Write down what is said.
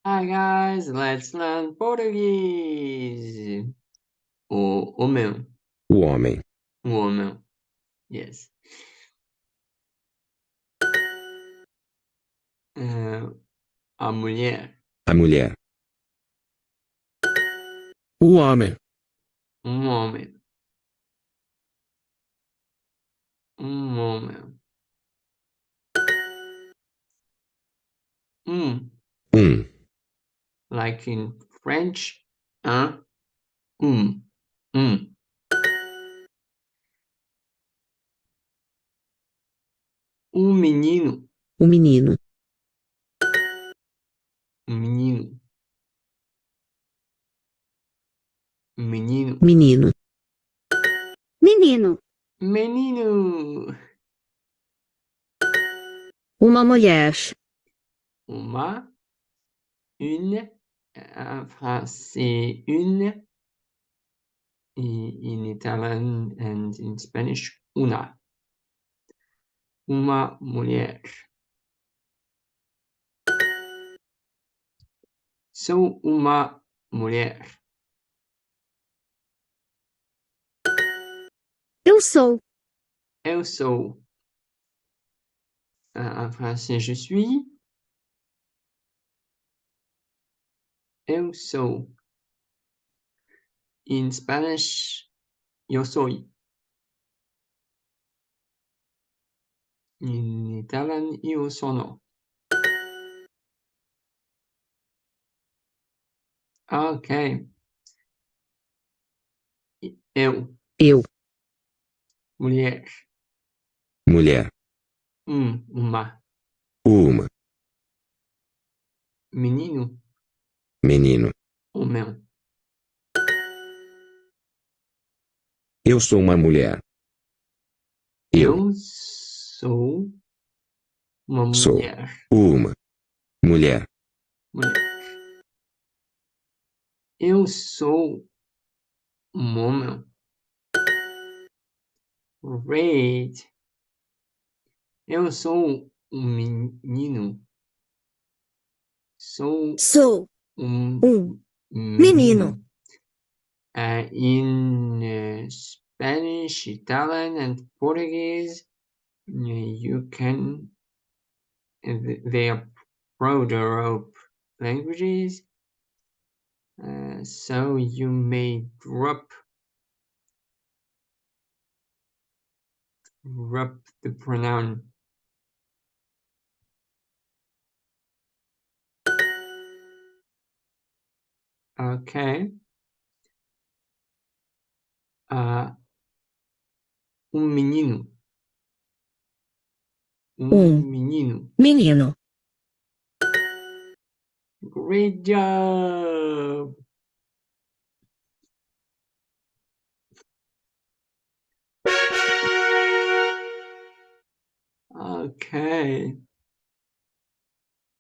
Hi guys, let's learn Portuguese. O homem, O homem, o homem, yes. Eh, a mulher, a mulher. O homem, um homem, um homem. um, Like in French, un, um, um. Um menino, o menino, um menino, um menino, menino, menino, menino. uma mulher, Uma, une, en français, une. In Italian and in Spanish, una. Uma mulher. Sou uma mulher. eu sou, Eu sou. En français, je suis. Eu sou. In Spanish, yo soy. In Italian, io sono. Ok. Eu, eu, mulher. Mulher. Uma. Uma. Menino, Menino. homem. Eu sou uma mulher. Eu Eu sou uma sou mulher. uma mulher. Mulher. Eu sou um homem. Great. Eu sou um menino. Sou sou um um menino, menino. In Spanish, Italian, and Portuguese, you can, they are proto-Europe languages, so you may drop the pronoun. Okay. Menino. Menino. menino. Great job. Okay.